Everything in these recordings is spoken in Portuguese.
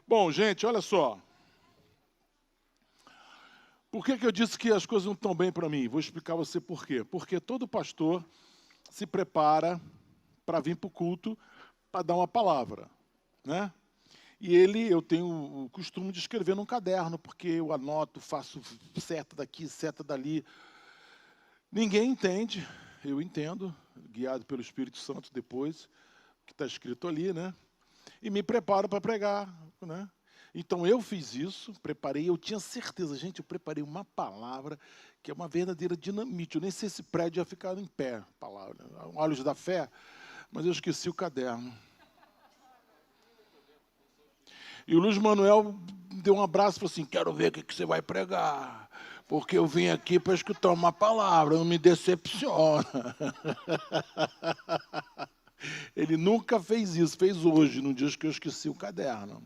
Bom, gente, olha só. Por que eu disse que as coisas não estão bem para mim? Vou explicar a você por quê. Porque todo pastor se prepara para vir para o culto para dar uma palavra, né? E eu tenho o costume de escrever num caderno, porque eu anoto, faço seta daqui, seta dali. Ninguém entende, eu entendo, guiado pelo Espírito Santo depois, o que está escrito ali, né? E me preparo para pregar, né? Então eu fiz isso, preparei, eu tinha certeza, gente, eu preparei uma palavra que é uma verdadeira dinamite. Eu nem sei se esse prédio ia ficar em pé, palavra, olhos da fé, mas eu esqueci o caderno. E o Luiz Manuel deu um abraço e falou assim: quero ver o que você vai pregar, porque eu vim aqui para escutar uma palavra, não me decepciona. Ele nunca fez isso, fez hoje, no dia que eu esqueci o caderno.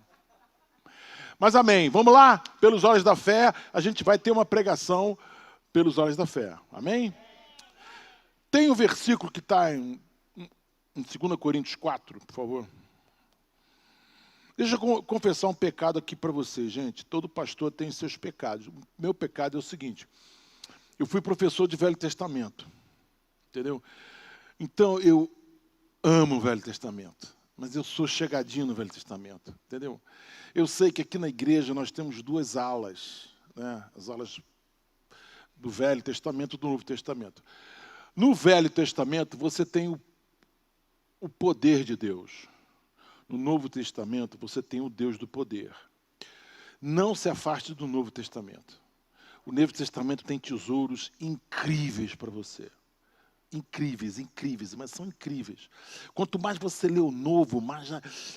Mas amém, vamos lá? Pelos olhos da fé, a gente vai ter uma pregação pelos olhos da fé. Amém? Tem um versículo que está em 2 Coríntios 4, por favor. Deixa eu confessar um pecado aqui para vocês, gente. Todo pastor tem seus pecados. O meu pecado é o seguinte: eu fui professor de Velho Testamento, entendeu? Então eu amo o Velho Testamento, mas eu sou chegadinho no Velho Testamento, entendeu? Eu sei que aqui na igreja nós temos duas alas, né? As alas do Velho Testamento e do Novo Testamento. No Velho Testamento você tem o poder de Deus. No Novo Testamento você tem o Deus do poder. Não se afaste do Novo Testamento. O Novo Testamento tem tesouros incríveis para você. Incríveis, incríveis, mas são incríveis. Quanto mais você lê o Novo, mais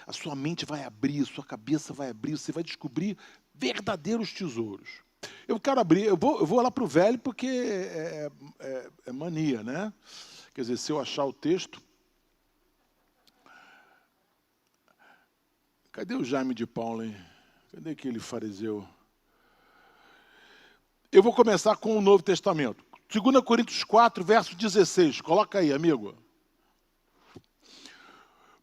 a sua mente vai abrir, a sua cabeça vai abrir, você vai descobrir verdadeiros tesouros. Eu quero abrir, eu vou lá para o Velho porque é mania, né? Quer dizer, se eu achar o texto... Cadê o Jaime de Paula, hein? Cadê aquele fariseu? Eu vou começar com o Novo Testamento. 2 Coríntios 4, verso 16. Coloca aí, amigo.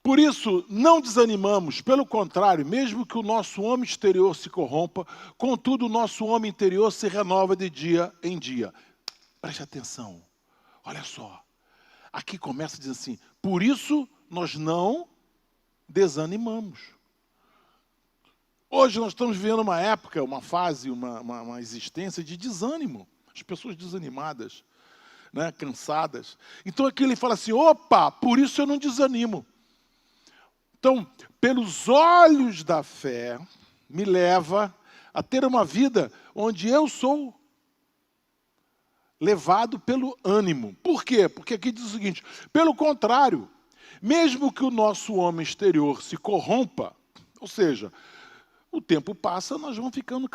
Por isso, não desanimamos, pelo contrário, mesmo que o nosso homem exterior se corrompa, contudo, o nosso homem interior se renova de dia em dia. Preste atenção. Olha só. Aqui começa a dizer assim: por isso nós não desanimamos. Hoje nós estamos vivendo uma época, uma fase, uma existência de desânimo. As pessoas desanimadas, né, cansadas. Então aqui ele fala assim: opa, por isso eu não desanimo. Então, pelos olhos da fé, me leva a ter uma vida onde eu sou levado pelo ânimo. Por quê? Porque aqui diz o seguinte: pelo contrário, mesmo que o nosso homem exterior se corrompa, ou seja, o tempo passa, nós vamos ficando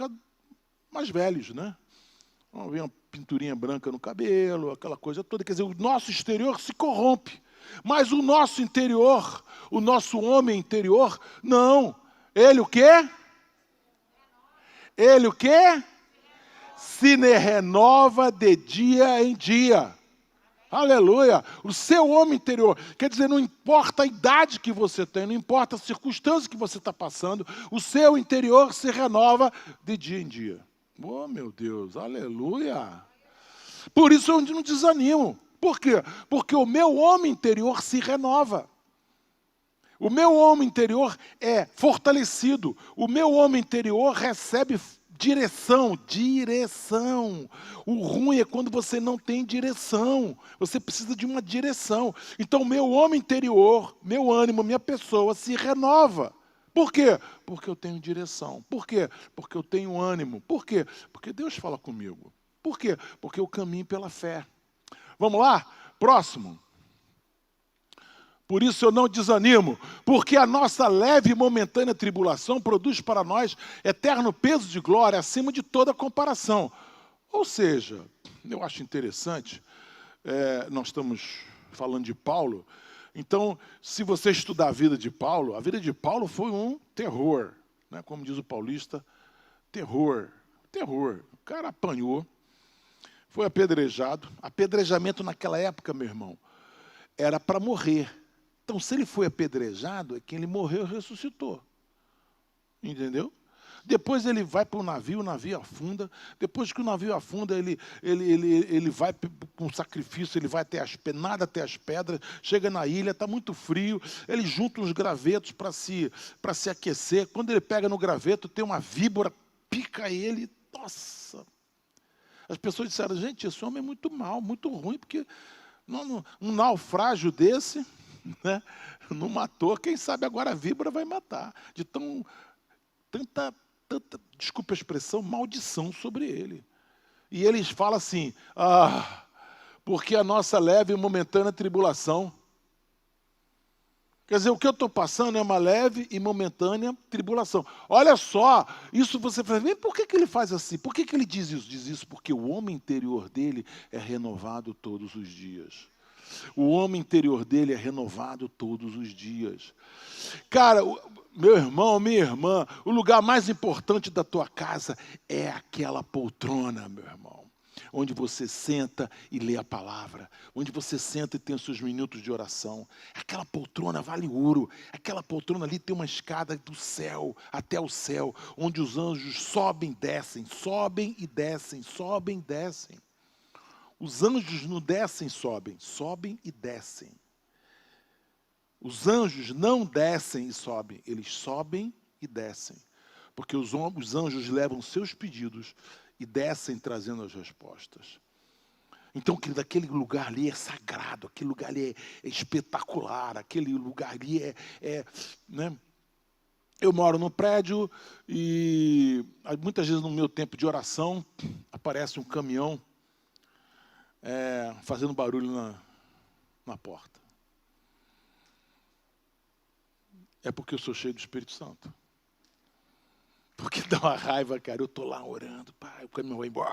mais velhos, né? Vamos ver uma pinturinha branca no cabelo, aquela coisa toda. Quer dizer, o nosso exterior se corrompe. Mas o nosso interior, o nosso homem interior, não. Ele o quê? Ele o quê? Se renova de dia em dia. Aleluia! O seu homem interior, quer dizer, não importa a idade que você tem, não importa a circunstância que você está passando, o seu interior se renova de dia em dia. Oh, meu Deus, aleluia! Por isso eu não desanimo. Por quê? Porque o meu homem interior se renova. O meu homem interior é fortalecido. O meu homem interior recebe direção. O ruim é quando você não tem direção. Você precisa de uma direção. Então, o meu homem interior, meu ânimo, minha pessoa se renova. Por quê? Porque eu tenho direção. Por quê? Porque eu tenho ânimo. Por quê? Porque Deus fala comigo. Por quê? Porque eu caminho pela fé. Vamos lá? Próximo. Por isso eu não desanimo, porque a nossa leve e momentânea tribulação produz para nós eterno peso de glória acima de toda comparação. Ou seja, eu acho interessante, nós estamos falando de Paulo, então, se você estudar a vida de Paulo foi um terror, né? Como diz o paulista, terror. O cara apanhou, foi apedrejado. Apedrejamento naquela época, meu irmão, era para morrer. Então, se ele foi apedrejado, é que ele morreu e ressuscitou. Entendeu? Depois ele vai para o navio afunda. Depois que o navio afunda, ele vai com sacrifício, ele vai nada até as pedras, chega na ilha, está muito frio, ele junta uns gravetos para se aquecer. Quando ele pega no graveto, tem uma víbora, pica ele, nossa! As pessoas disseram, gente, esse homem é muito mau, muito ruim, porque um naufrágio desse, né, não matou, quem sabe agora a víbora vai matar, de tanta, desculpa a expressão, maldição sobre ele. E eles falam assim, porque a nossa leve e momentânea tribulação. Quer dizer, o que eu estou passando é uma leve e momentânea tribulação. Olha só, isso você fala, por que ele faz assim? Por que ele diz isso? Diz isso porque o homem interior dele é renovado todos os dias. O homem interior dele é renovado todos os dias. Cara, meu irmão, minha irmã, o lugar mais importante da tua casa é aquela poltrona, meu irmão. Onde você senta e lê a palavra. Onde você senta e tem os seus minutos de oração. Aquela poltrona vale ouro. Aquela poltrona ali tem uma escada do céu até o céu. Onde os anjos sobem e descem. Sobem e descem. Sobem e descem. Os anjos não descem e sobem. Sobem e descem. Os anjos não descem e sobem. Eles sobem e descem. Porque os anjos levam seus pedidos e descem trazendo as respostas. Então, querido, aquele lugar ali é sagrado, aquele lugar ali é espetacular, aquele lugar ali né? Eu moro num prédio e muitas vezes no meu tempo de oração aparece um caminhão fazendo barulho na porta. É porque eu sou cheio do Espírito Santo. Porque dá uma raiva, cara. Eu estou lá orando, pai, o caminhão vai embora.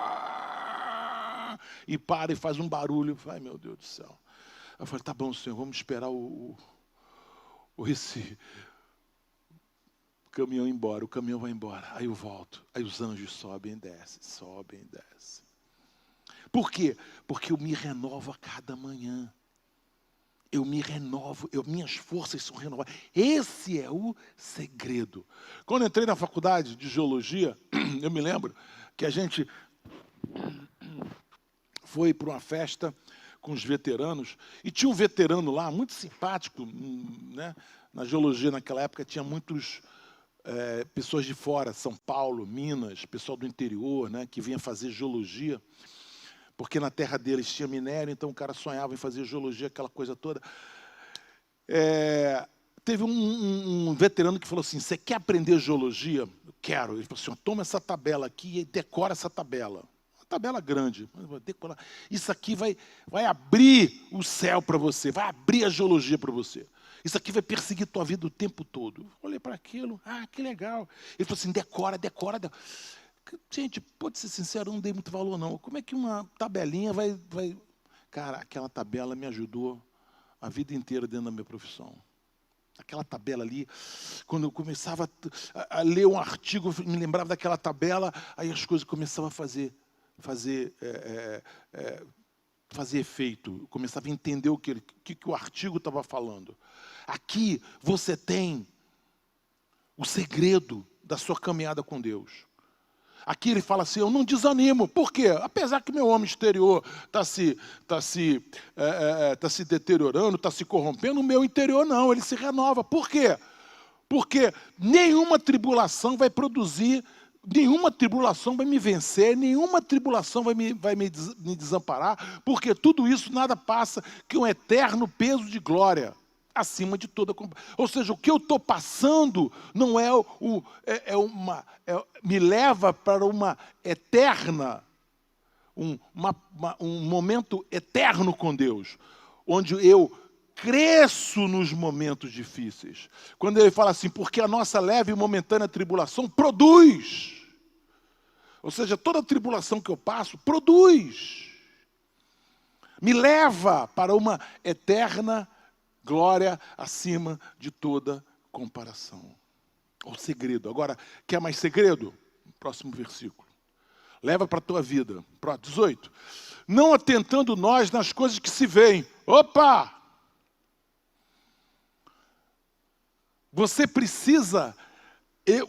E para e faz um barulho. Ai, meu Deus do céu. Eu falei, tá bom, Senhor, vamos esperar esse caminhão ir embora. O caminhão vai embora. Aí eu volto. Aí os anjos sobem e descem, sobem e descem. Por quê? Porque eu me renovo a cada manhã. Eu me renovo, minhas forças são renovadas. Esse é o segredo. Quando eu entrei na faculdade de geologia, eu me lembro que a gente foi para uma festa com os veteranos, e tinha um veterano lá, muito simpático, né? Na geologia naquela época tinha muitos pessoas de fora, São Paulo, Minas, pessoal do interior, né, que vinha fazer geologia. Porque na terra deles tinha minério, então o cara sonhava em fazer geologia, aquela coisa toda. Teve um veterano que falou assim, você quer aprender geologia? Eu quero. Ele falou assim, toma essa tabela aqui e decora essa tabela. Uma tabela grande. Isso aqui vai abrir o céu para você, vai abrir a geologia para você. Isso aqui vai perseguir tua vida o tempo todo. Eu olhei para aquilo, que legal. Ele falou assim, decora. Gente, pode ser sincero, eu não dei muito valor, não. Como é que uma tabelinha vai... Cara, aquela tabela me ajudou a vida inteira dentro da minha profissão. Aquela tabela ali, quando eu começava a ler um artigo, eu me lembrava daquela tabela, aí as coisas começavam a fazer efeito. Eu começava a entender o que o artigo estava falando. Aqui você tem o segredo da sua caminhada com Deus. Aqui ele fala assim, eu não desanimo. Por quê? Apesar que meu homem exterior está se deteriorando, está se corrompendo, o meu interior não, ele se renova. Por quê? Porque nenhuma tribulação vai produzir, nenhuma tribulação vai me vencer, nenhuma tribulação vai me desamparar, porque tudo isso nada passa que um eterno peso de glória. Acima de toda comparação. Ou seja, o que eu estou passando não me leva para uma eterna, um momento eterno com Deus, onde eu cresço nos momentos difíceis. Quando ele fala assim, porque a nossa leve e momentânea tribulação produz. Ou seja, toda tribulação que eu passo produz. Me leva para uma eterna glória acima de toda comparação. O segredo. Agora, quer mais segredo? Próximo versículo. Leva para a tua vida. 18. Não atentando nós nas coisas que se veem. Opa! Você precisa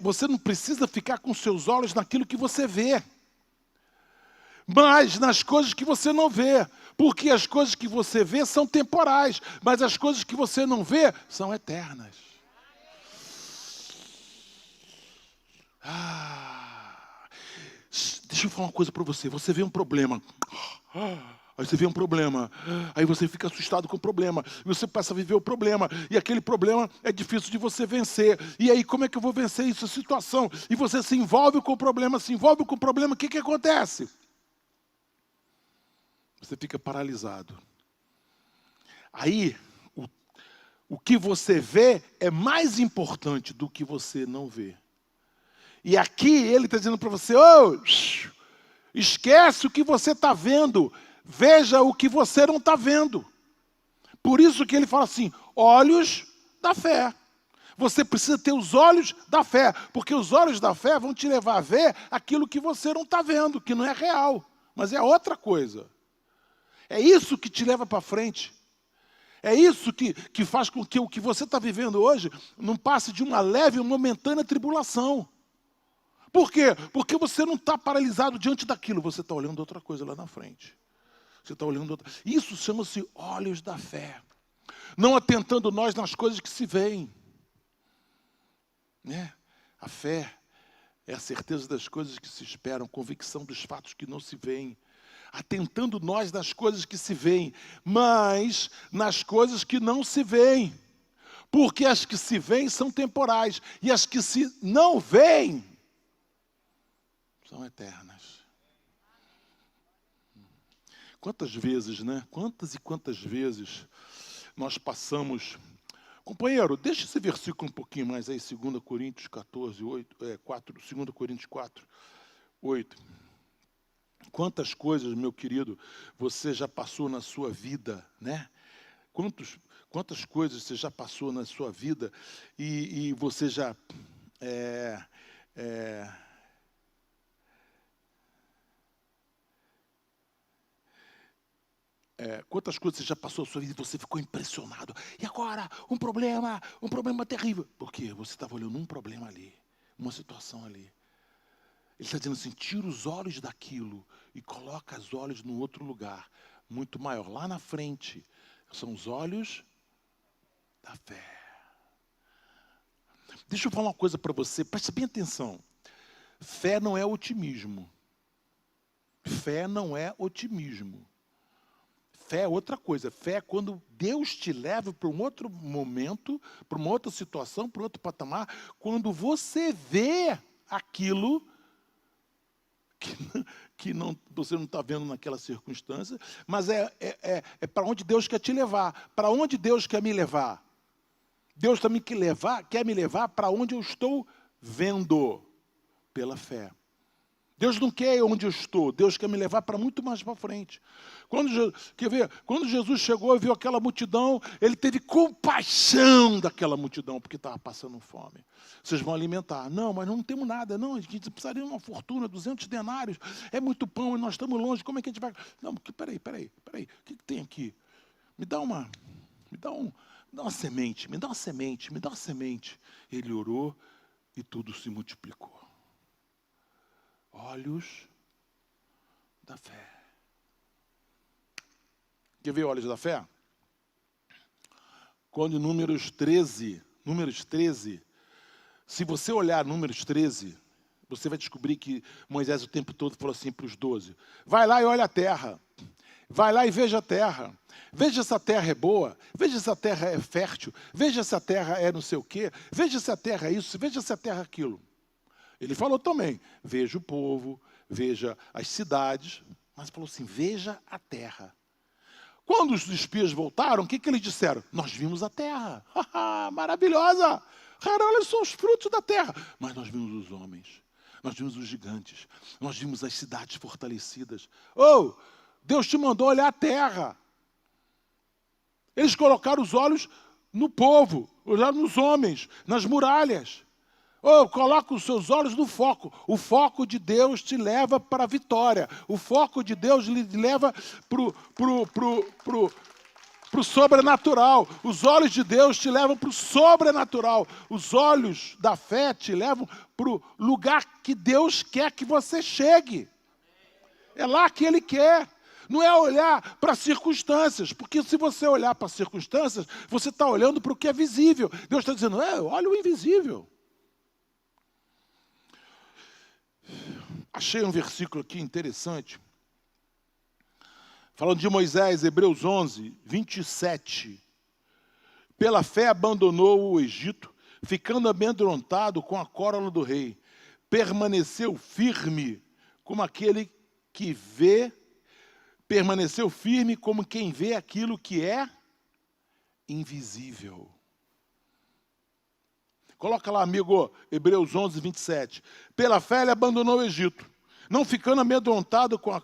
Você não precisa ficar com seus olhos naquilo que você vê, mas nas coisas que você não vê. Porque as coisas que você vê são temporais, mas as coisas que você não vê são eternas. Deixa eu falar uma coisa para você. Você vê um problema. Aí você vê um problema. Aí você fica assustado com o problema. E você passa a viver o problema. E aquele problema é difícil de você vencer. E aí, como é que eu vou vencer essa situação? E você se envolve com o problema, o que acontece? Você fica paralisado. Aí, o que você vê é mais importante do que você não vê. E aqui ele está dizendo para você, esquece o que você está vendo, veja o que você não está vendo. Por isso que ele fala assim, olhos da fé. Você precisa ter os olhos da fé, porque os olhos da fé vão te levar a ver aquilo que você não está vendo, que não é real, mas é outra coisa. É isso que te leva para frente. É isso que faz com que o que você está vivendo hoje não passe de uma leve e momentânea tribulação. Por quê? Porque você não está paralisado diante daquilo, você está olhando outra coisa lá na frente. Você está olhando outra... Isso chama-se olhos da fé. Não atentando nós nas coisas que se veem. Né? A fé é a certeza das coisas que se esperam, convicção dos fatos que não se veem. Atentando nós nas coisas que se veem, mas nas coisas que não se veem. Porque as que se veem são temporais, e as que se não veem são eternas. Quantas vezes, né? Quantas e quantas vezes nós passamos... Companheiro, deixa esse versículo um pouquinho mais aí, 2 Coríntios 14, 8, 4, 2 Coríntios 4, 8. Quantas coisas, meu querido, você já passou na sua vida, né? Quantas coisas você já passou na sua vida e você já... quantas coisas você já passou na sua vida e você ficou impressionado. E agora, um problema terrível. Por quê? Você estava olhando um problema ali, uma situação ali. Ele está dizendo assim, tira os olhos daquilo e coloca os olhos num outro lugar, muito maior. Lá na frente, são os olhos da fé. Deixa eu falar uma coisa para você, preste bem atenção. Fé não é otimismo. Fé não é otimismo. Fé é outra coisa. Fé é quando Deus te leva para um outro momento, para uma outra situação, para outro patamar, quando você vê aquilo que você não está vendo naquela circunstância, mas é para onde Deus quer te levar. Para onde Deus quer me levar? Deus também quer me levar para onde eu estou vendo, pela fé. Deus não quer onde eu estou, Deus quer me levar para muito mais para frente. Quando Jesus chegou e viu aquela multidão, ele teve compaixão daquela multidão, porque estava passando fome. Vocês vão alimentar. Não, mas não temos nada. Não, a gente precisaria de uma fortuna, 200 denários. É muito pão e nós estamos longe. Como é que a gente vai... Não, peraí. O que tem aqui? Me dá uma semente, me dá uma semente. Ele orou e tudo se multiplicou. Olhos da fé. Quer ver olhos da fé? Quando em Números 13, se você olhar Números 13, você vai descobrir que Moisés o tempo todo falou assim para os 12, vai lá e olha a terra, vai lá e veja a terra, veja se a terra é boa, veja se a terra é fértil, veja se a terra é não sei o quê, veja se a terra é isso, veja se a terra é aquilo. Ele falou também, veja o povo, veja as cidades, mas falou assim, veja a terra. Quando os espias voltaram, o que eles disseram? Nós vimos a terra, maravilhosa, cara, olha só os frutos da terra. Mas nós vimos os homens, nós vimos os gigantes, nós vimos as cidades fortalecidas. Deus te mandou olhar a terra. Eles colocaram os olhos no povo, olharam nos homens, nas muralhas. Coloca os seus olhos no foco. O foco de Deus te leva para a vitória. O foco de Deus lhe leva para para o sobrenatural. Os olhos de Deus te levam para o sobrenatural. Os olhos da fé te levam para o lugar que Deus quer que você chegue. É lá que Ele quer. Não é olhar para as circunstâncias, porque se você olhar para as circunstâncias, você está olhando para o que é visível. Deus está dizendo, olha o invisível. Achei um versículo aqui interessante, falando de Moisés, Hebreus 11, 27. Pela fé abandonou o Egito, ficando amedrontado com a cólera do rei. Permaneceu firme como aquele que vê, permaneceu firme como quem vê aquilo que é invisível. Coloca lá, amigo, Hebreus 11, 27. Pela fé ele abandonou o Egito, não ficando amedrontado com a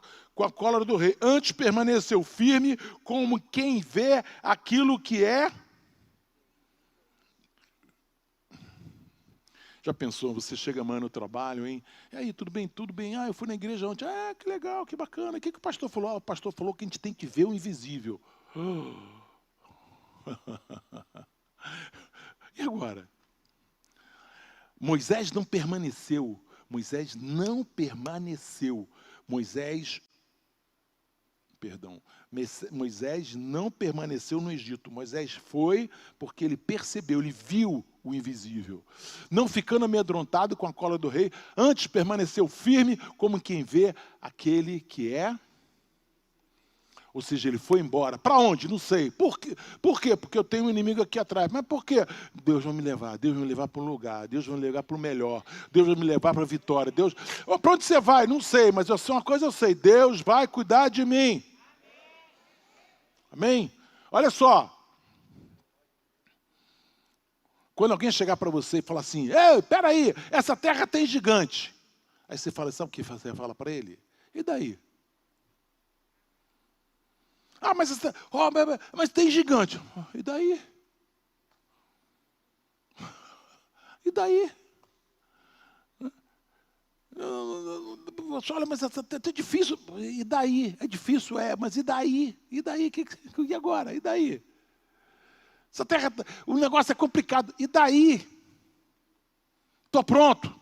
cólera do rei. Antes permaneceu firme como quem vê aquilo que é. Já pensou, você chega amanhã no trabalho, hein? E aí, tudo bem? Tudo bem. Eu fui na igreja ontem. Que legal, que bacana. O que o pastor falou? O pastor falou que a gente tem que ver o invisível. E agora? Moisés não permaneceu. Moisés não permaneceu no Egito. Moisés foi porque ele percebeu, ele viu o invisível. Não ficando amedrontado com a cólera do rei, antes permaneceu firme como quem vê aquele que é. Ou seja, ele foi embora. Para onde? Não sei. Por quê? Porque eu tenho um inimigo aqui atrás. Mas por quê? Deus vai me levar. Deus vai me levar para um lugar. Deus vai me levar para o melhor. Deus vai me levar para a vitória. Deus... Para onde você vai? Não sei. Mas uma coisa eu sei. Deus vai cuidar de mim. Amém? Olha só. Quando alguém chegar para você e falar assim, ei, peraí, essa terra tem gigante. Aí você fala, sabe o que você fala para ele? E daí? Mas tem gigante. E daí? E daí? Olha, mas é difícil. E daí? É difícil, mas e daí? E daí? E agora? E daí? Essa terra, o negócio é complicado. E daí? Estou pronto.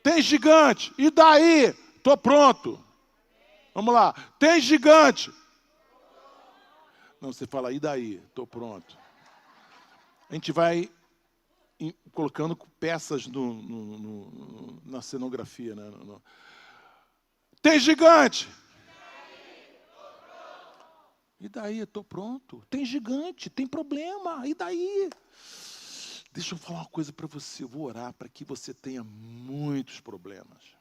Tem gigante. E daí? Estou pronto. Vamos lá. Tem gigante. Não, você fala, e daí? Estou pronto. A gente vai colocando peças na cenografia. Né? Tem gigante. E daí? Estou pronto. Tem gigante, tem problema. E daí? Deixa eu falar uma coisa para você. Eu vou orar para que você tenha muitos problemas.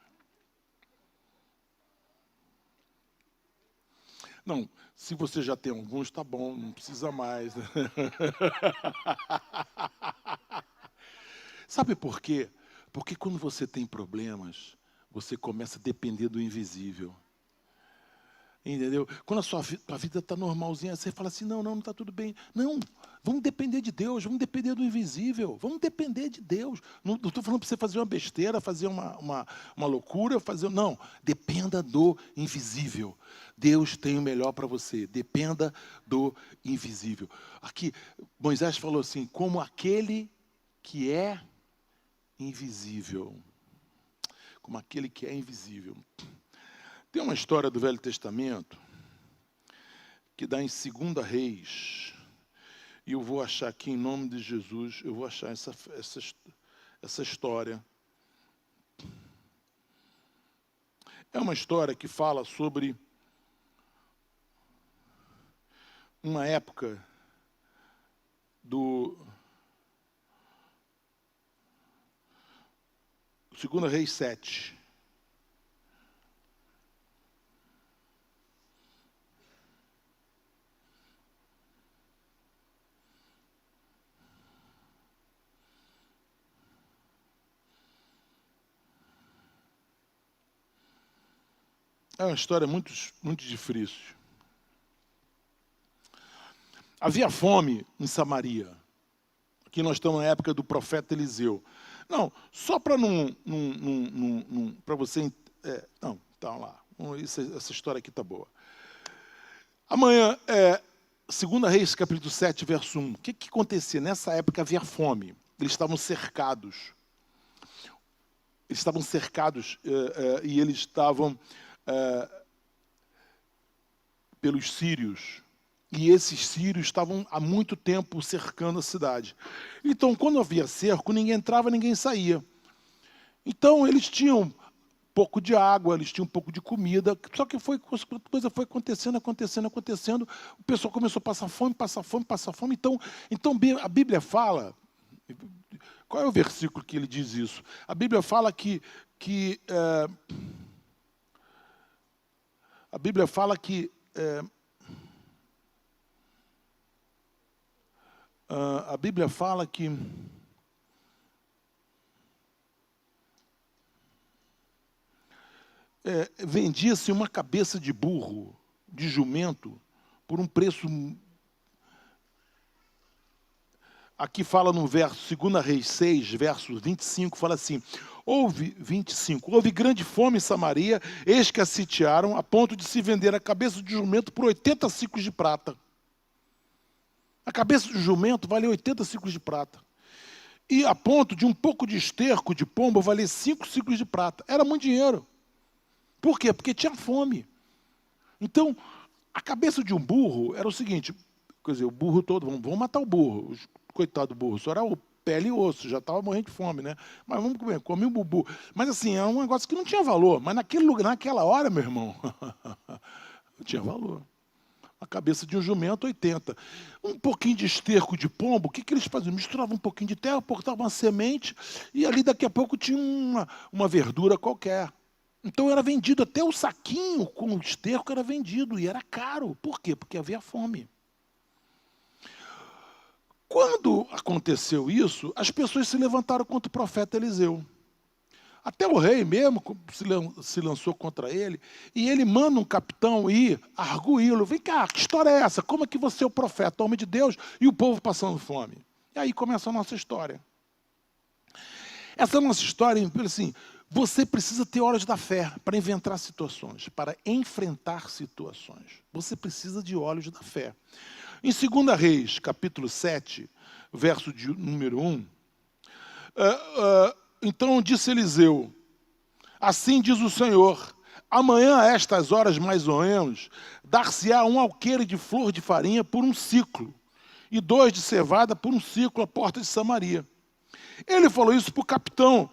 Não, se você já tem alguns, tá bom, não precisa mais. Sabe por quê? Porque quando você tem problemas, você começa a depender do invisível. Entendeu? Quando a sua vida está normalzinha, você fala assim, não está tudo bem. Não, vamos depender de Deus, vamos depender do invisível, vamos depender de Deus. Não estou falando para você fazer uma besteira, fazer uma loucura, não, dependa do invisível. Deus tem o melhor para você, dependa do invisível. Aqui, Moisés falou assim, como aquele que é invisível. Como aquele que é invisível. Tem uma história do Velho Testamento que dá em 2 Reis, e eu vou achar aqui em nome de Jesus, eu vou achar essa história. É uma história que fala sobre uma época do 2 Reis 7. É uma história muito, muito difícil. Havia fome em Samaria. Aqui nós estamos na época do profeta Eliseu. Não, só para para você... não, tá lá. Essa história aqui está boa. Amanhã, 2 Reis, capítulo 7, verso 1. O que acontecia? Nessa época havia fome. Eles estavam cercados. E eles estavam pelos sírios. E esses sírios estavam há muito tempo cercando a cidade. Então, quando havia cerco, ninguém entrava, ninguém saía. Então, eles tinham um pouco de água, eles tinham um pouco de comida, só que a coisa foi acontecendo. O pessoal começou a passar fome. Então a Bíblia fala... Qual é o versículo que ele diz isso? A Bíblia fala a Bíblia fala que vendia-se uma cabeça de burro, de jumento, por um preço... Aqui fala no verso 2 Reis 6, verso 25, fala assim, houve grande fome em Samaria, eis que a sitiaram, a ponto de se vender a cabeça de jumento por 80 ciclos de prata. A cabeça de jumento valia 80 ciclos de prata. E a ponto de um pouco de esterco de pombo valer 5 ciclos de prata. Era muito dinheiro. Por quê? Porque tinha fome. Então, a cabeça de um burro era o seguinte, quer dizer, o burro todo, vamos matar o burro. Coitado do burro, só era o pele e osso, já estava morrendo de fome, né? Mas vamos comer, comi um bubu. Mas assim, era um negócio que não tinha valor. Mas naquele lugar, naquela hora, meu irmão, não tinha valor. A cabeça de um jumento, 80. Um pouquinho de esterco de pombo, o que eles faziam? Misturavam um pouquinho de terra, cortavam uma semente, e ali daqui a pouco tinha uma verdura qualquer. Então era vendido, até o saquinho com o esterco era vendido, e era caro. Por quê? Porque havia fome. Quando aconteceu isso, as pessoas se levantaram contra o profeta Eliseu. Até o rei mesmo se lançou contra ele, e ele manda um capitão ir arguí-lo. Vem cá, que história é essa? Como é que você é o profeta, homem de Deus, e o povo passando fome? E aí começa a nossa história. Essa nossa história, assim, você precisa ter olhos da fé para inventar situações, para enfrentar situações. Você precisa de olhos da fé. Em 2 Reis, capítulo 7, verso de número 1, então disse Eliseu, assim diz o Senhor, amanhã a estas horas mais ou menos, dar-se-á um alqueire de flor de farinha por um ciclo, e 2 de cevada por um ciclo à porta de Samaria. Ele falou isso para o capitão,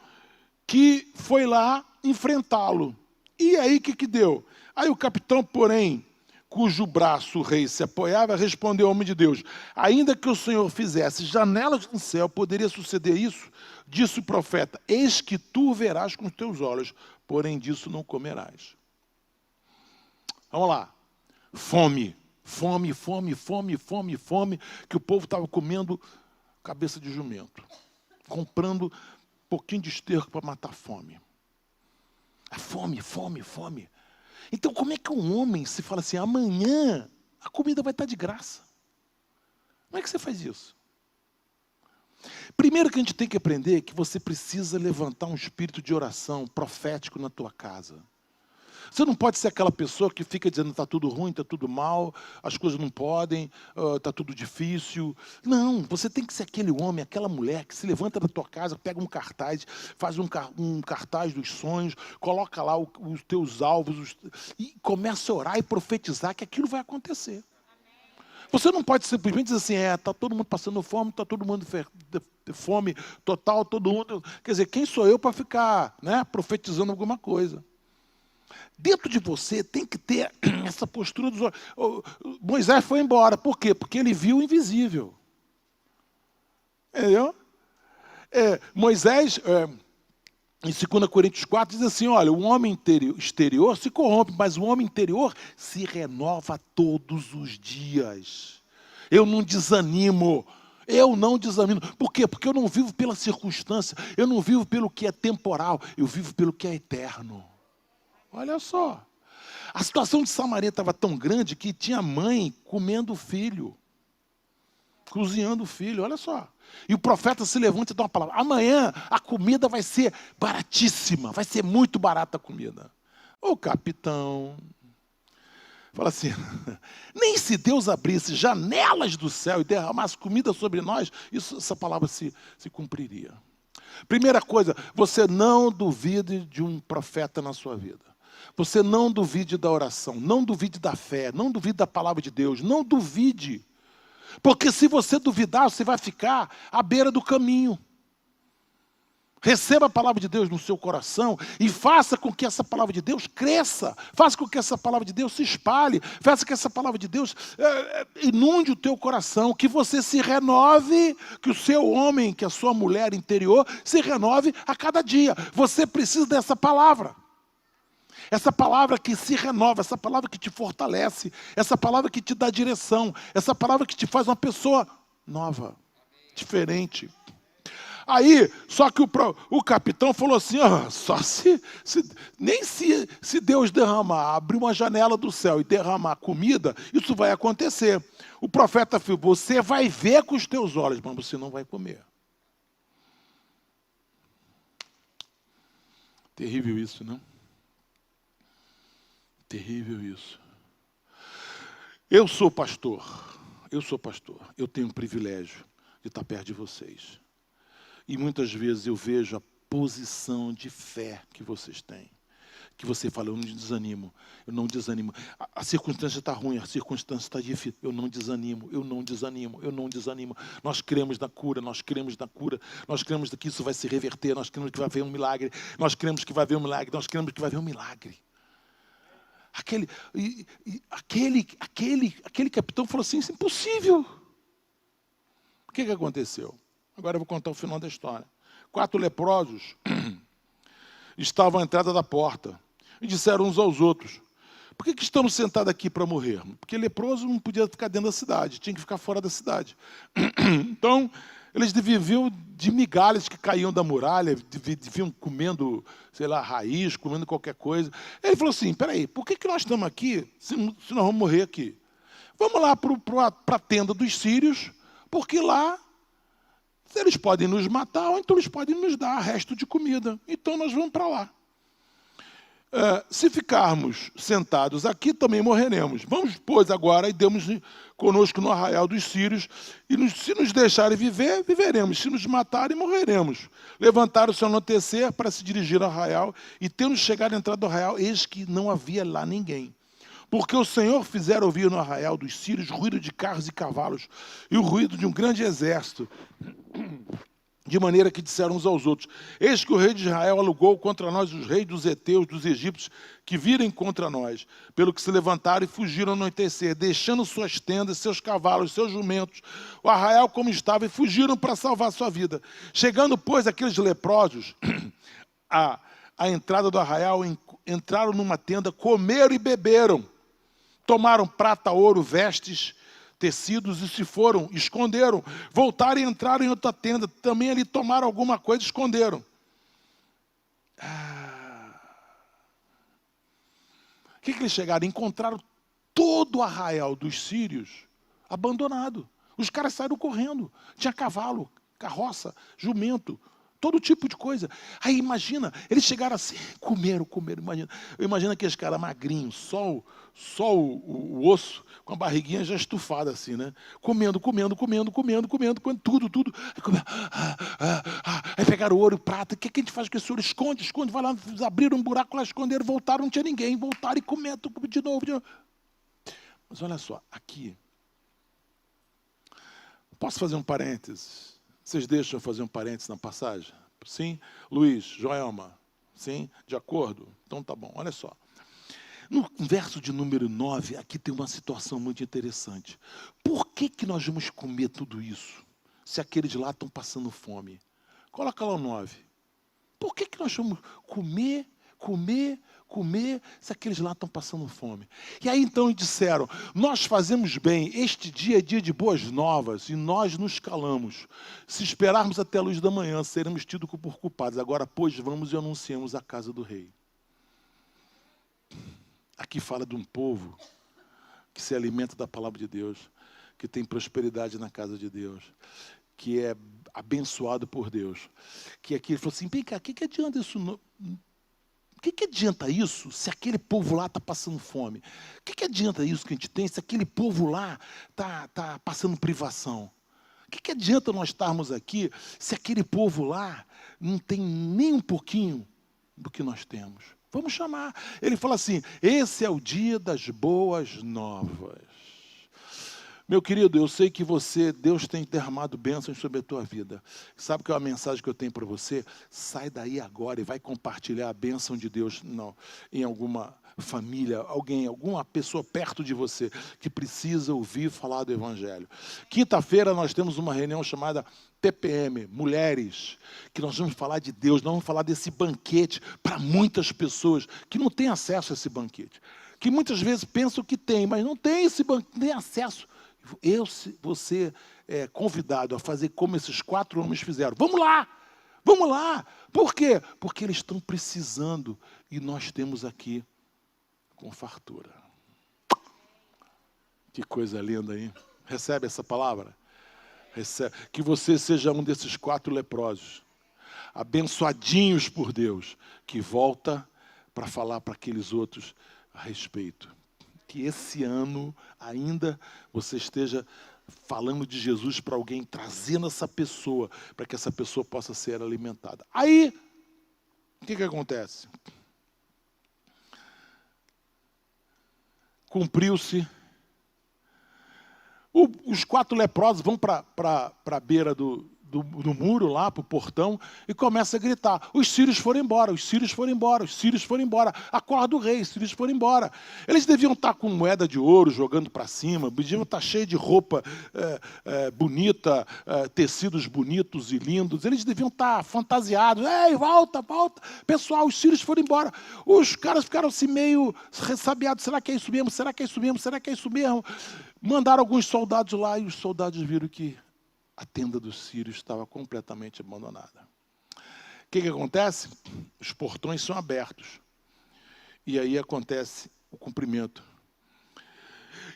que foi lá enfrentá-lo. E aí o que deu? Aí o capitão, porém, cujo braço o rei se apoiava, respondeu ao homem de Deus, ainda que o Senhor fizesse janelas no céu, poderia suceder isso? Disse o profeta, eis que tu verás com os teus olhos, porém disso não comerás. Vamos lá. Fome, que o povo estava comendo cabeça de jumento, comprando um pouquinho de esterco para matar a fome. A fome. Então, como é que um homem se fala assim, amanhã a comida vai estar de graça? Como é que você faz isso? Primeiro que a gente tem que aprender é que você precisa levantar um espírito de oração profético na tua casa. Você não pode ser aquela pessoa que fica dizendo está tudo ruim, está tudo mal, as coisas não podem, está tudo difícil. Não, você tem que ser aquele homem, aquela mulher que se levanta da tua casa, pega um cartaz, faz um cartaz dos sonhos, coloca lá os teus alvos e começa a orar e profetizar que aquilo vai acontecer. Você não pode simplesmente dizer assim, está todo mundo passando fome, está todo mundo fome total, todo mundo... Quer dizer, quem sou eu para ficar, né, profetizando alguma coisa? Dentro de você tem que ter essa postura dos olhos. Moisés foi embora. Por quê? Porque ele viu o invisível. Entendeu? Moisés, em 2 Coríntios 4, diz assim, olha, o homem exterior se corrompe, mas o homem interior se renova todos os dias. Eu não desanimo. Por quê? Porque eu não vivo pela circunstância, eu não vivo pelo que é temporal, eu vivo pelo que é eterno. Olha só, a situação de Samaria estava tão grande que tinha mãe comendo o filho, cozinhando o filho, olha só. E o profeta se levanta e dá uma palavra, amanhã a comida vai ser baratíssima, vai ser muito barata a comida. O capitão Fala assim, nem se Deus abrisse janelas do céu e derramasse comida sobre nós, essa palavra se cumpriria. Primeira coisa, você não duvide de um profeta na sua vida. Você não duvide da oração, não duvide da fé, não duvide da palavra de Deus, não duvide. Porque se você duvidar, você vai ficar à beira do caminho. Receba a palavra de Deus no seu coração e faça com que essa palavra de Deus cresça. Faça com que essa palavra de Deus se espalhe. Faça que essa palavra de Deus inunde o teu coração. Que você se renove, que o seu homem, que a sua mulher interior se renove a cada dia. Você precisa dessa palavra. Essa palavra que se renova, essa palavra que te fortalece, essa palavra que te dá direção, essa palavra que te faz uma pessoa nova, diferente. Aí, só que o capitão falou assim, só nem se Deus abrir uma janela do céu e derramar comida, isso vai acontecer. O profeta falou, você vai ver com os teus olhos, mas você não vai comer. Terrível isso, não? Terrível isso. Eu sou pastor, eu tenho o privilégio de estar perto de vocês. E muitas vezes eu vejo a posição de fé que vocês têm. Que você fala, eu não desanimo. A circunstância está ruim, a circunstância está difícil. Eu não desanimo. Nós cremos na cura, nós cremos que isso vai se reverter, nós cremos que vai haver um milagre, nós cremos que vai haver um milagre. Aquele capitão falou assim, isso é impossível. O que aconteceu? Agora eu vou contar o final da história. 4 leprosos estavam à entrada da porta e disseram uns aos outros, por que estamos sentados aqui para morrer? Porque leproso não podia ficar dentro da cidade, tinha que ficar fora da cidade. Então, eles viviam de migalhas que caíam da muralha, viviam comendo, sei lá, raiz, comendo qualquer coisa. Ele falou assim, peraí, por que nós estamos aqui se nós vamos morrer aqui? Vamos lá para a tenda dos sírios, porque lá eles podem nos matar ou então eles podem nos dar resto de comida. Então nós vamos para lá. Se ficarmos sentados aqui, também morreremos. Vamos, pois, agora e demos conosco no arraial dos sírios, e se nos deixarem viver, viveremos. Se nos matarem, morreremos. Levantaram-se ao anoitecer para se dirigir ao arraial, e tendo chegado à entrada do arraial, eis que não havia lá ninguém. Porque o Senhor fizera ouvir no arraial dos sírios ruído de carros e cavalos, e o ruído de um grande exército, de maneira que disseram uns aos outros, eis que o rei de Israel alugou contra nós os reis dos heteus, dos egípcios, que virem contra nós, pelo que se levantaram e fugiram no anoitecer, deixando suas tendas, seus cavalos, seus jumentos, o arraial como estava, e fugiram para salvar sua vida. Chegando, pois, aqueles leprosos à entrada do arraial, entraram numa tenda, comeram e beberam, tomaram prata, ouro, vestes, tecidos e se foram, esconderam. Voltaram e entraram em outra tenda. Também ali tomaram alguma coisa e esconderam. O que eles chegaram? Encontraram todo o arraial dos sírios abandonado. Os caras saíram correndo. Tinha cavalo, carroça, jumento, todo tipo de coisa. Aí imagina, eles chegaram assim, comeram, imagina. Eu imagino aqueles caras magrinhos, só o osso, com a barriguinha já estufada assim, né? Comendo, tudo. Aí pegaram ouro e prata, o que a gente faz com esse ouro? Esconde, vai lá, abriram um buraco lá, esconderam, voltaram, não tinha ninguém, voltaram e comeram de novo. Mas olha só, aqui, posso fazer um parênteses? Vocês deixam eu fazer um parênteses na passagem? Sim? Luiz, Joelma? Sim? De acordo? Então tá bom, olha só. No verso de número 9, aqui tem uma situação muito interessante. Por que nós vamos comer tudo isso, se aqueles lá estão passando fome? Coloca lá o 9. Por que nós vamos comer, se aqueles lá estão passando fome? E aí então disseram, nós fazemos bem, este dia é dia de boas novas, e nós nos calamos. Se esperarmos até a luz da manhã, seremos tidos por culpados. Agora, pois, vamos e anunciemos a casa do rei. Aqui fala de um povo que se alimenta da palavra de Deus, que tem prosperidade na casa de Deus, que é abençoado por Deus. Que aqui ele falou assim, vem cá, o que adianta isso? O que adianta isso se aquele povo lá está passando fome? O que adianta isso que a gente tem se aquele povo lá está passando privação? O que adianta nós estarmos aqui se aquele povo lá não tem nem um pouquinho do que nós temos? Vamos chamar. Ele fala assim, esse é o dia das boas novas. Meu querido, eu sei que Deus tem derramado bênçãos sobre a tua vida. Sabe qual é a mensagem que eu tenho para você? Sai daí agora e vai compartilhar a bênção de Deus em alguma família, alguma pessoa perto de você que precisa ouvir falar do Evangelho. Quinta-feira nós temos uma reunião chamada TPM, Mulheres, que nós vamos falar de Deus, nós vamos falar desse banquete para muitas pessoas que não têm acesso a esse banquete. Que muitas vezes pensam que tem, mas não tem esse banquete, não tem acesso. Você é convidado a fazer como esses 4 homens fizeram. Vamos lá! Vamos lá! Por quê? Porque eles estão precisando e nós temos aqui com fartura. Que coisa linda, hein? Recebe essa palavra? Recebe. Que você seja um desses 4 leprosos, abençoadinhos por Deus, que volta para falar para aqueles outros a respeito. Que esse ano ainda você esteja falando de Jesus para alguém, trazendo essa pessoa, para que essa pessoa possa ser alimentada. Aí, o que acontece? Cumpriu-se. Os 4 leprosos vão para a beira do muro, lá para o portão, e começa a gritar, os sírios foram embora, os sírios foram embora, os sírios foram embora, acorda o rei, os sírios foram embora. Eles deviam estar com moeda de ouro jogando para cima, deviam estar cheios de roupa bonita, tecidos bonitos e lindos, eles deviam estar fantasiados, ei, volta, volta, pessoal, os sírios foram embora. Os caras ficaram assim meio ressabiados, será que é isso mesmo, será que é isso mesmo, será que é isso mesmo? Mandaram alguns soldados lá e os soldados viram que a tenda dos sírios estava completamente abandonada. O que acontece? Os portões são abertos. E aí acontece o cumprimento.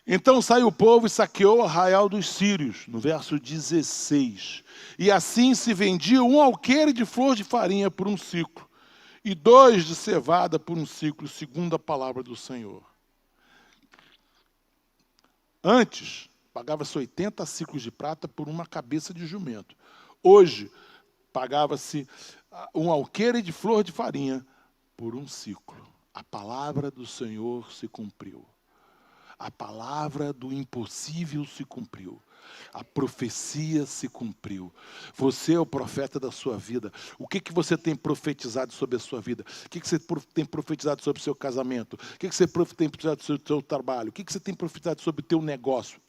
Então saiu o povo e saqueou o arraial dos sírios, no verso 16. E assim se vendia 1 alqueire de flor de farinha por 1 siclo, e 2 de cevada por 1 siclo, segundo a palavra do Senhor. Antes, pagava-se 80 ciclos de prata por uma cabeça de jumento. Hoje, pagava-se 1 alqueire de flor de farinha por 1 siclo. A palavra do Senhor se cumpriu. A palavra do impossível se cumpriu. A profecia se cumpriu. Você é o profeta da sua vida. O que você tem profetizado sobre a sua vida? O que você tem profetizado sobre o seu casamento? O que você tem profetizado sobre o seu trabalho? O que você tem profetizado sobre o teu negócio?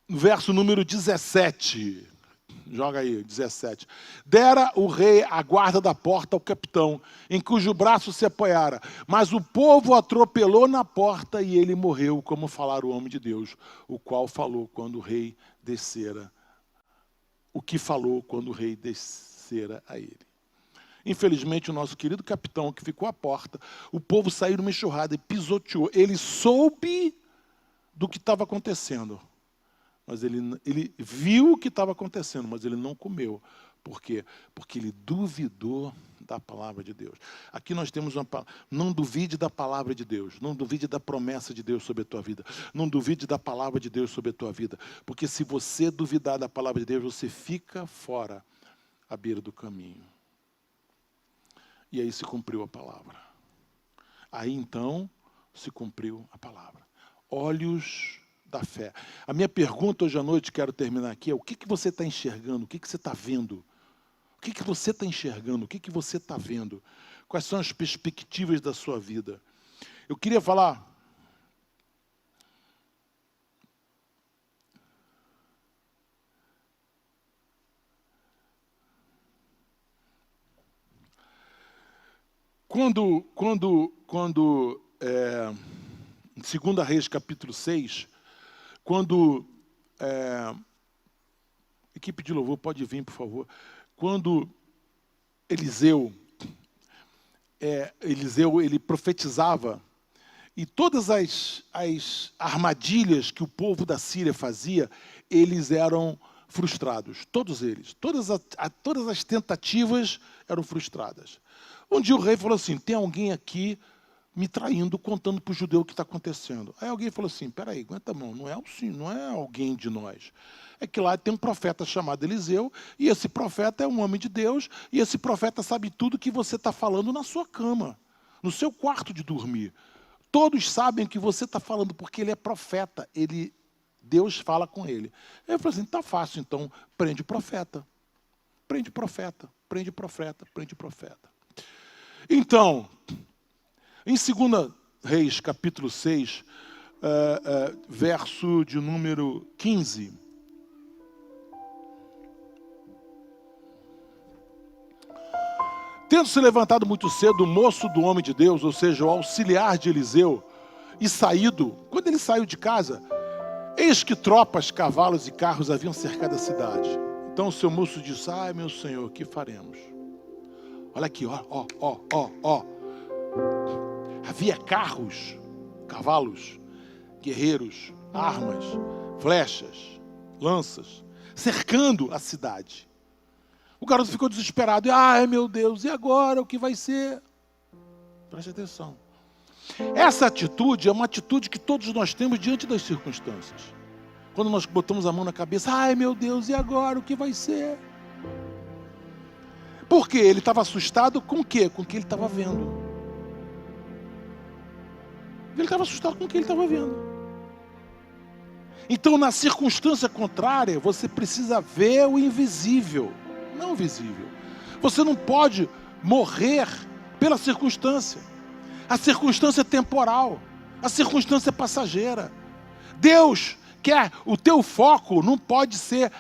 No verso número 17... Joga aí, 17. Dera o rei a guarda da porta ao capitão, em cujo braço se apoiara. Mas o povo atropelou na porta e ele morreu, como falara o homem de Deus, o qual falou quando o rei descera. O que falou quando o rei descera a ele. Infelizmente, o nosso querido capitão, que ficou à porta, o povo saiu numa enxurrada e pisoteou. Ele soube do que estava acontecendo. Mas ele viu o que estava acontecendo, mas ele não comeu. Por quê? Porque ele duvidou da palavra de Deus. Aqui nós temos uma palavra. Não duvide da palavra de Deus. Não duvide da promessa de Deus sobre a tua vida. Não duvide da palavra de Deus sobre a tua vida. Porque se você duvidar da palavra de Deus, você fica fora, à beira do caminho. E aí se cumpriu a palavra. Aí então se cumpriu a palavra. Olhos da fé. A minha pergunta hoje à noite, quero terminar aqui, é o que você está enxergando? O que você está vendo? O que você está enxergando? O que você está vendo? Quais são as perspectivas da sua vida? Eu queria falar... Quando em 2 Reis, capítulo 6, quando... equipe de louvor, pode vir, por favor. Quando Eliseu, ele profetizava, e todas as armadilhas que o povo da Síria fazia, eles eram frustrados, todos eles. Todas as tentativas eram frustradas. Um dia o rei falou assim, tem alguém aqui me traindo, contando para o judeu o que está acontecendo. Aí alguém falou assim, peraí, aguenta a mão, não é alguém de nós. É que lá tem um profeta chamado Eliseu, e esse profeta é um homem de Deus, e esse profeta sabe tudo que você está falando na sua cama, no seu quarto de dormir. Todos sabem o que você está falando, porque ele é profeta, Deus fala com ele. Aí eu falei assim, tá fácil, então prende o profeta. Prende o profeta, prende o profeta, prende o profeta. Então, em 2 Reis, capítulo 6, verso de número 15. Tendo se levantado muito cedo, o moço do homem de Deus, ou seja, o auxiliar de Eliseu, e saído, quando ele saiu de casa, eis que tropas, cavalos e carros haviam cercado a cidade. Então o seu moço disse, ai meu senhor, que faremos? Olha aqui, ó. Havia carros, cavalos, guerreiros, armas, flechas, lanças, cercando a cidade. O garoto ficou desesperado. Ai, meu Deus, e agora? O que vai ser? Preste atenção. Essa atitude é uma atitude que todos nós temos diante das circunstâncias. Quando nós botamos a mão na cabeça, ai, meu Deus, e agora? O que vai ser? Porque ele estava assustado com o quê? Com o que ele estava vendo. Ele estava assustado com o que ele estava vendo. Então, na circunstância contrária, você precisa ver o invisível, não o visível. Você não pode morrer pela circunstância. A circunstância é temporal. A circunstância é passageira. Deus quer, o teu foco não pode ser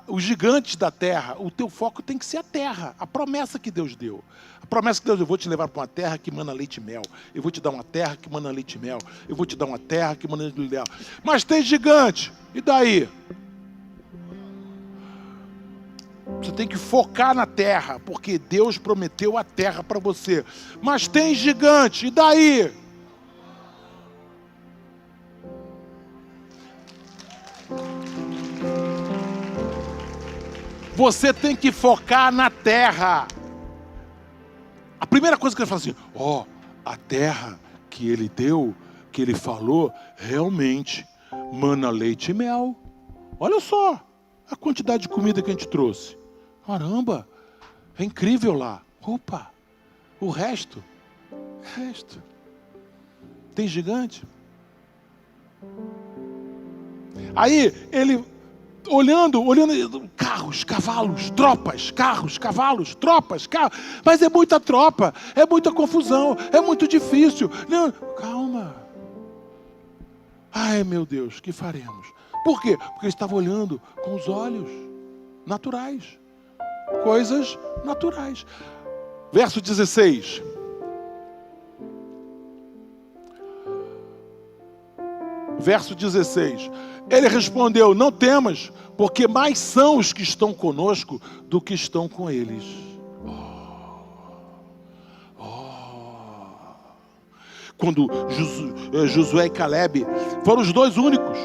os gigantes da terra. O teu foco tem que ser a terra, a promessa que Deus deu. A promessa que Deus deu, eu vou te levar para uma terra que mana leite e mel. Eu vou te dar uma terra que mana leite e mel. Eu vou te dar uma terra que mana leite e mel. Mas tem gigante, e daí? Você tem que focar na terra, porque Deus prometeu a terra para você. Mas tem gigante, e daí? Você tem que focar na terra. A primeira coisa que ele fala assim, a terra que ele deu, que ele falou, realmente mana leite e mel. Olha só a quantidade de comida que a gente trouxe. Caramba, é incrível lá. Opa, o resto. Tem gigante? Aí ele... Olhando, carros, cavalos, tropas, mas é muita tropa, é muita confusão, é muito difícil. Não, calma. Ai, meu Deus, que faremos? Por quê? Porque ele estava olhando com os olhos naturais, coisas naturais. Verso 16. Verso 16. Ele respondeu, não temas, porque mais são os que estão conosco do que estão com eles. Quando Josué e Caleb foram os dois únicos.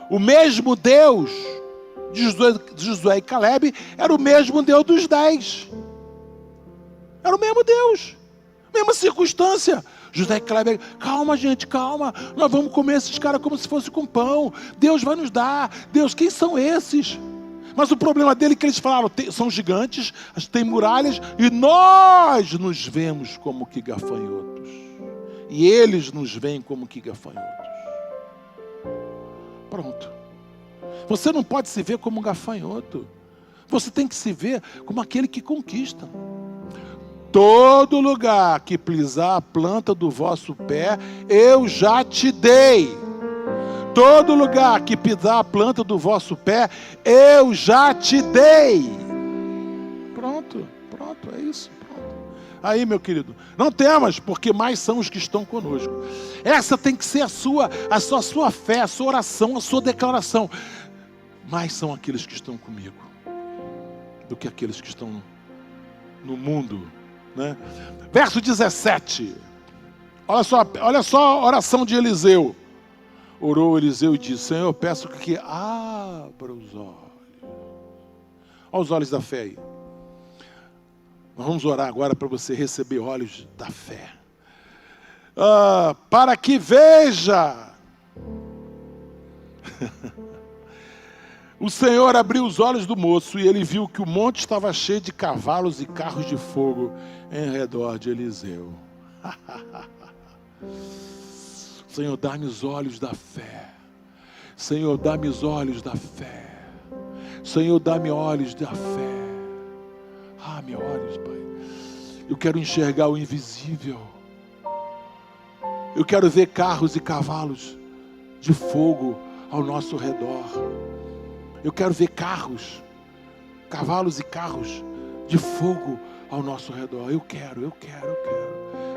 O mesmo Deus de Josué e Caleb era o mesmo Deus dos 10. Era o mesmo Deus. Mesma circunstância. Josué e Caleb, calma gente, calma. Nós vamos comer esses caras como se fosse com pão. Deus vai nos dar. Deus, quem são esses? Mas o problema dele é que eles falaram, são gigantes, tem muralhas, e nós nos vemos como que gafanhotos. E eles nos veem como que gafanhotos. Pronto. Você não pode se ver como um gafanhoto. Você tem que se ver como aquele que conquista. Todo lugar que pisar a planta do vosso pé, eu já te dei. Todo lugar que pisar a planta do vosso pé, eu já te dei. Pronto, é isso. Pronto. Aí, meu querido, não temas, porque mais são os que estão conosco. Essa tem que ser a sua fé, a sua oração, a sua declaração. Mais são aqueles que estão comigo do que aqueles que estão no mundo. Né? Verso 17. Olha só a oração de Eliseu. Orou Eliseu e disse, Senhor, eu peço que Abra os olhos. Olha os olhos da fé aí. Nós vamos orar agora para você receber olhos da fé. Para que veja. O Senhor abriu os olhos do moço e ele viu que o monte estava cheio de cavalos e carros de fogo em redor de Eliseu. Senhor, dá-me os olhos da fé. Senhor, dá-me os olhos da fé. Senhor, dá-me olhos da fé. Me olhos, Pai. Eu quero enxergar o invisível. Eu quero ver carros e cavalos de fogo ao nosso redor. Eu quero ver carros, cavalos e carros de fogo ao nosso redor. Eu quero.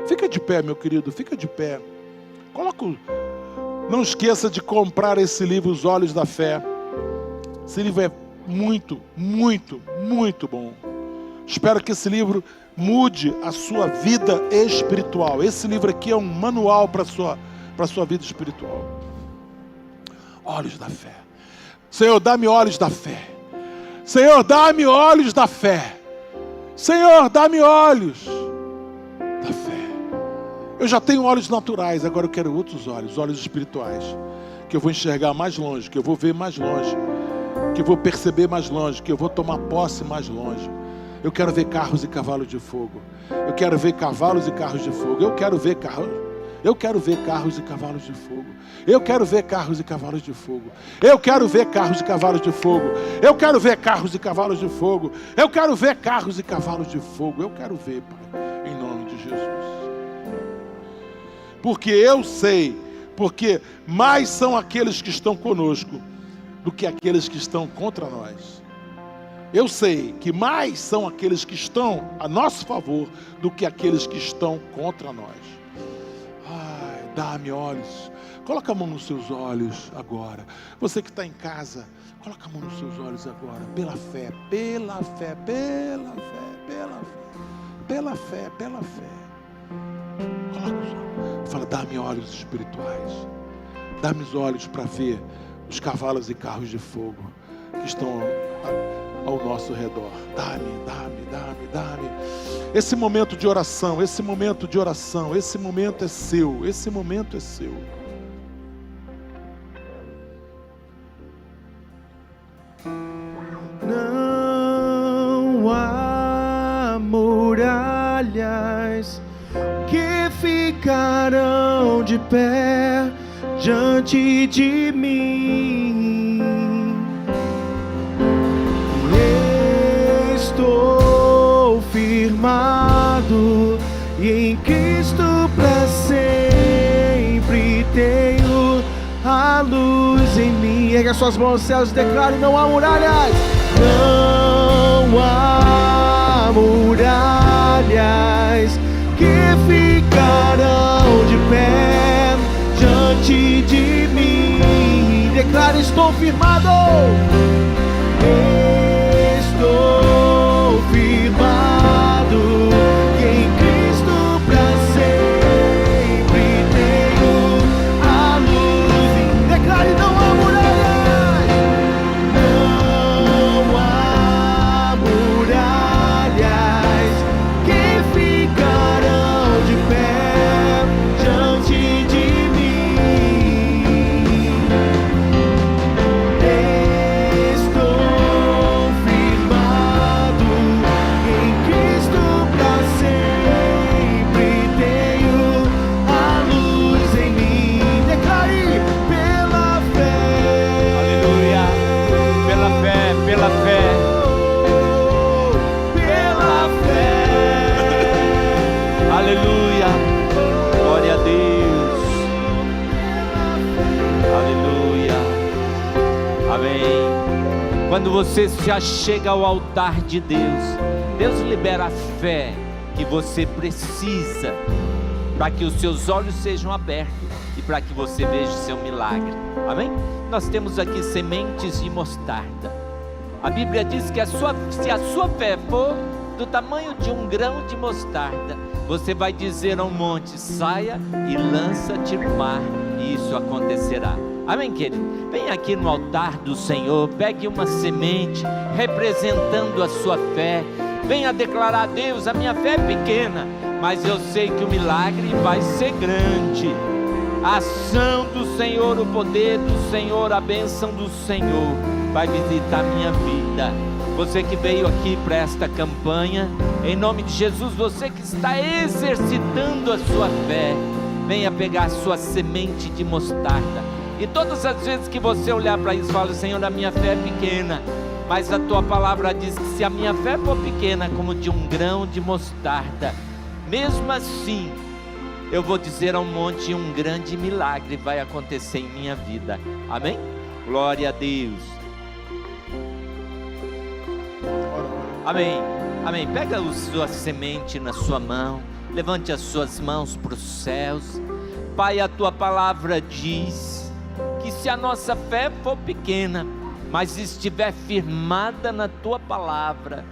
Fica de pé, meu querido, fica de pé. Não esqueça de comprar esse livro, Os Olhos da Fé. Esse livro é muito, muito, muito bom. Espero que esse livro mude a sua vida espiritual. Esse livro aqui é um manual para a sua vida espiritual. Olhos da fé. Senhor, dá-me olhos da fé. Senhor, dá-me olhos da fé. Senhor, dá-me olhos da fé. Eu já tenho olhos naturais, agora eu quero outros olhos, olhos espirituais. Que eu vou enxergar mais longe, que eu vou ver mais longe, que eu vou perceber mais longe, que eu vou tomar posse mais longe. Eu quero ver carros e cavalos de fogo. Eu quero ver cavalos e carros de fogo. Eu quero ver carros e cavalos de fogo. Eu quero ver carros e cavalos de fogo. Eu quero ver carros e cavalos de fogo. Eu quero ver carros e cavalos de fogo. Eu quero ver carros e cavalos de fogo. Eu quero ver, Pai, em nome de Jesus. Porque eu sei, porque mais são aqueles que estão conosco do que aqueles que estão contra nós. Eu sei que mais são aqueles que estão a nosso favor do que aqueles que estão contra nós. Dá-me olhos. Coloca a mão nos seus olhos agora. Você que está em casa, coloca a mão nos seus olhos agora. Pela fé, pela fé, pela fé, pela fé, pela fé, pela fé. Coloca os olhos. Fala, dá-me olhos espirituais. Dá-me os olhos para ver os cavalos e carros de fogo que estão ao nosso redor. Dá-me. Esse momento de oração, esse momento é seu, esse momento é seu. Não há muralhas que ficarão de pé diante de mim. Estou firmado e em Cristo para sempre tenho a luz em mim. Ergue as suas mãos aos céus e declare: não há muralhas. Não há muralhas que ficarão de pé diante de mim. Declare: estou firmado. Estou firmado e em Cristo para sempre tenho a luz. Declare: não há muralhas. Não há muralhas que ficarão de pé diante de mim. Estou firmado em Cristo para sempre tenho a luz em mim. Declare: pela fé. Aleluia. Pela fé, pela fé. Pela fé. Aleluia. Glória a Deus. Aleluia. Amém. Quando você se achega ao altar de Deus, Deus libera a fé que você precisa para que os seus olhos sejam abertos e para que você veja o seu milagre. Amém? Nós temos aqui sementes de mostarda. A Bíblia diz que se a sua fé for do tamanho de um grão de mostarda, você vai dizer ao monte: saia e lança-te no mar, e isso acontecerá. Amém, querido? Vem aqui no altar do Senhor, pegue uma semente representando a sua fé. Venha declarar a Deus: a minha fé é pequena, mas eu sei que o milagre vai ser grande. A ação do Senhor, o poder do Senhor, a bênção do Senhor vai visitar a minha vida. Você que veio aqui para esta campanha, em nome de Jesus, você que está exercitando a sua fé, venha pegar a sua semente de mostarda. E todas as vezes que você olhar para isso, fala: Senhor, a minha fé é pequena, mas a tua palavra diz que se a minha fé for pequena como de um grão de mostarda, mesmo assim eu vou dizer ao monte, um grande milagre vai acontecer em minha vida. Amém? Glória a Deus. Amém. Amém. Pega a sua semente na sua mão, levante as suas mãos para os céus. Pai, a tua palavra diz que se a nossa fé for pequena, mas estiver firmada na tua palavra,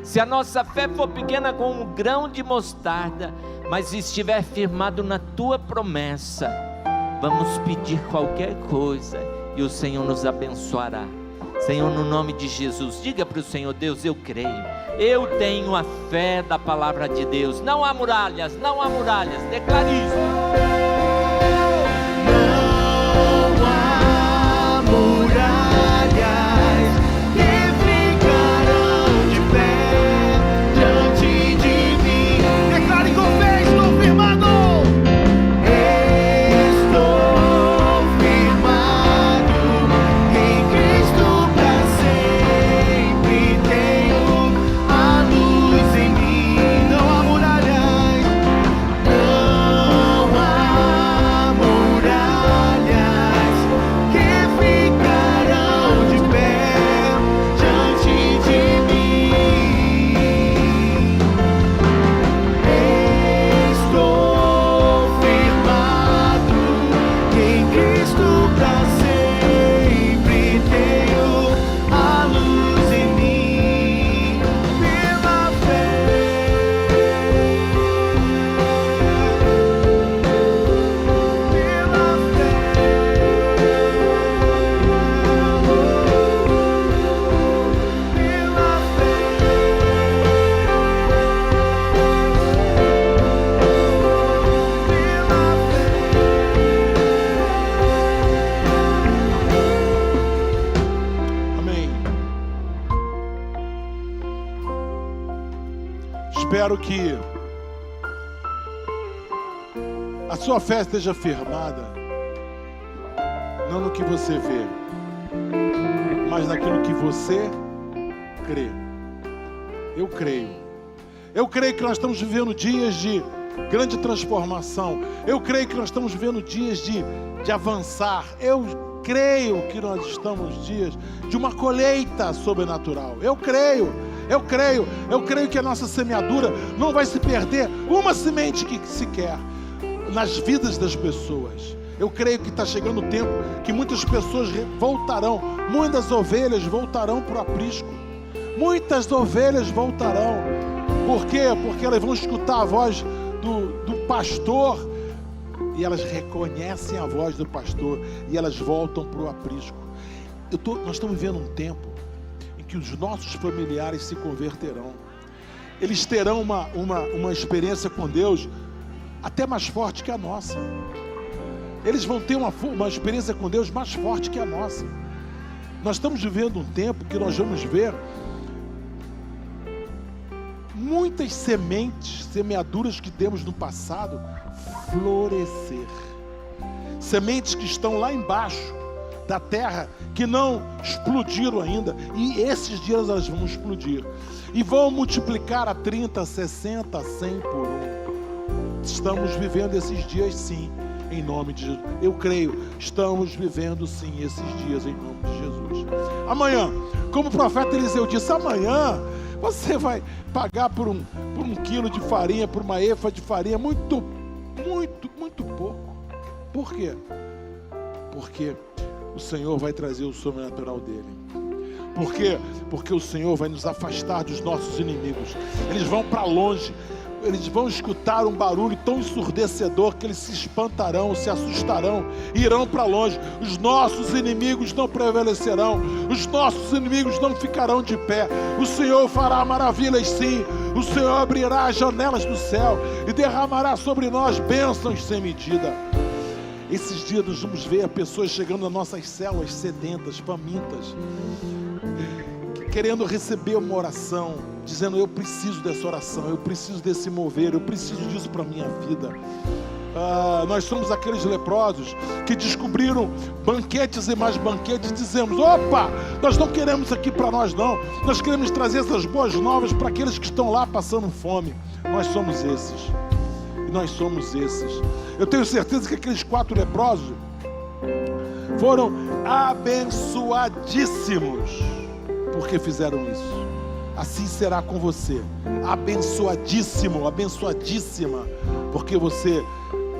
se a nossa fé for pequena como um grão de mostarda, mas estiver firmado na tua promessa, vamos pedir qualquer coisa e o Senhor nos abençoará. Senhor, no nome de Jesus, diga para o Senhor: Deus, eu creio, eu tenho a fé da palavra de Deus. Não há muralhas, não há muralhas. Declare isso. Não há muralhas que ficarão de pé diante de mim. Declare com fé: estou firmado. Estou firmado em Cristo para sempre. Tenho a luz em mim. Não há muralhas. Não há muralhas que ficarão de pé diante de mim. Estou firmado em Cristo para sempre. Tenho a luz em mim pela fé. Pela fé. Pela Amém. Espero que a sua fé esteja firmada, não no que você vê, mas naquilo que você crê. Eu creio. Eu creio que nós estamos vivendo dias de grande transformação. Eu creio que nós estamos vivendo dias de avançar. Eu creio que nós estamos dias de uma colheita sobrenatural. Eu creio que a nossa semeadura não vai se perder uma semente que sequer nas vidas das pessoas. Eu creio que está chegando o tempo que muitas pessoas voltarão, muitas ovelhas voltarão para o aprisco. Muitas ovelhas voltarão. Por quê? Porque elas vão escutar a voz do pastor e elas reconhecem a voz do pastor e elas voltam para o aprisco. Nós estamos vivendo um tempo em que os nossos familiares se converterão. Eles terão uma experiência com Deus até mais forte que a nossa. Eles vão ter uma experiência com Deus mais forte que a nossa. Nós estamos vivendo um tempo que nós vamos ver muitas sementes, semeaduras que temos no passado florescer. Sementes que estão lá embaixo da terra, que não explodiram ainda, e esses dias elas vão explodir e vão multiplicar a 30, 60, 100 por 1. Estamos vivendo esses dias sim, em nome de Jesus. Eu creio, estamos vivendo sim esses dias em nome de Jesus. Amanhã, como o profeta Eliseu disse, amanhã você vai pagar por um quilo de farinha, por uma efa de farinha, muito pouco. Por quê? Porque o Senhor vai trazer o sobrenatural dele. Por quê? Porque o Senhor vai nos afastar dos nossos inimigos. Eles vão para longe. eles vão escutar um barulho tão ensurdecedor que eles se espantarão, se assustarão e irão para longe. Os nossos inimigos não prevalecerão, os nossos inimigos não ficarão de pé. O Senhor fará maravilhas, sim. O Senhor abrirá as janelas do céu e derramará sobre nós bênçãos sem medida. Esses dias nós vamos ver pessoas chegando nas nossas células sedentas, famintas, querendo receber uma oração, dizendo: eu preciso dessa oração, eu preciso desse mover, eu preciso disso para a minha vida. Nós somos aqueles leprosos que descobriram banquetes e mais banquetes, e dizemos: opa, nós não queremos aqui para nós não, nós queremos trazer essas boas novas para aqueles que estão lá passando fome. Nós somos esses, e nós somos esses. Eu tenho certeza que aqueles 4 leprosos foram abençoadíssimos porque fizeram isso. Assim será com você, abençoadíssimo, abençoadíssima, porque você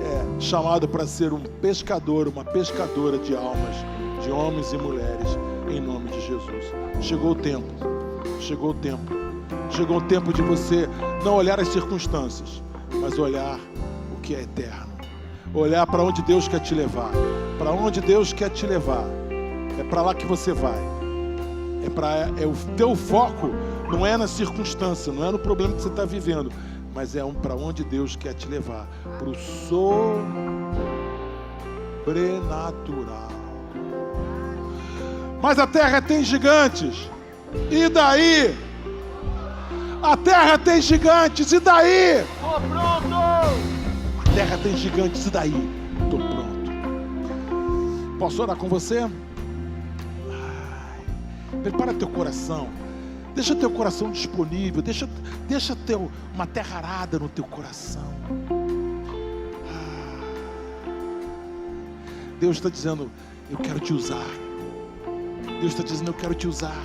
é chamado para ser um pescador, uma pescadora de almas, de homens e mulheres, em nome de Jesus. Chegou o tempo, chegou o tempo, chegou o tempo de você não olhar as circunstâncias, mas olhar o que é eterno, olhar para onde Deus quer te levar, para onde Deus quer te levar, é para lá que você vai. O teu foco não é na circunstância, não é no problema que você está vivendo, mas é para onde Deus quer te levar, para o sobrenatural. Mas a terra tem gigantes, e daí? A terra tem gigantes, e daí? Estou pronto! A terra tem gigantes, e daí? Estou pronto. Posso orar com você? Prepara teu coração, deixa teu coração disponível, deixa ter uma terra arada no teu coração. Deus está dizendo: eu quero te usar. Deus está dizendo: eu quero te usar.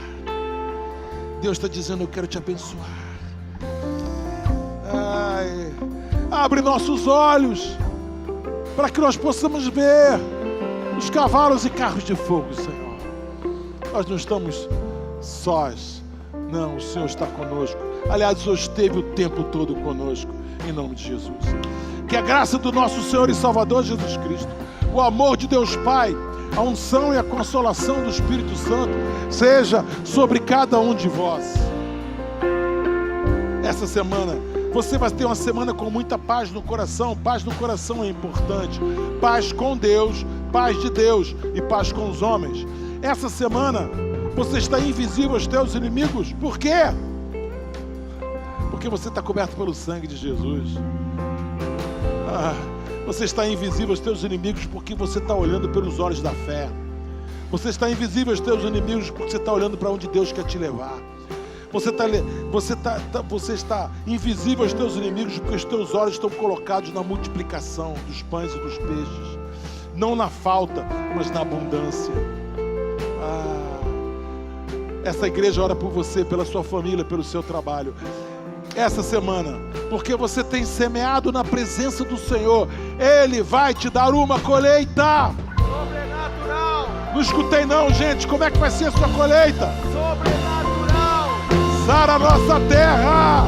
Deus está dizendo: eu quero te abençoar. Abre nossos olhos para que nós possamos ver os cavalos e carros de fogo, Senhor. Nós não estamos sós, não, o Senhor está conosco. Aliás, hoje esteve o tempo todo conosco, em nome de Jesus. Que a graça do nosso Senhor e Salvador Jesus Cristo, o amor de Deus Pai, a unção e a consolação do Espírito Santo seja sobre cada um de vós. Essa semana você vai ter uma semana com muita paz no coração. Paz no coração é importante. Paz com Deus, paz de Deus e paz com os homens. Essa semana você está invisível aos teus inimigos. Por quê? Porque você está coberto pelo sangue de Jesus. Você está invisível aos teus inimigos porque você está olhando pelos olhos da fé. Você está invisível aos teus inimigos porque você está olhando para onde Deus quer te levar. Você está invisível aos teus inimigos porque os teus olhos estão colocados na multiplicação dos pães e dos peixes. Não na falta, mas na abundância. Essa igreja ora por você, pela sua família, pelo seu trabalho. Essa semana, porque você tem semeado na presença do Senhor, Ele vai te dar uma colheita sobrenatural. Não escutei não, gente. Como é que vai ser a sua colheita? Sobrenatural. Sara a nossa terra.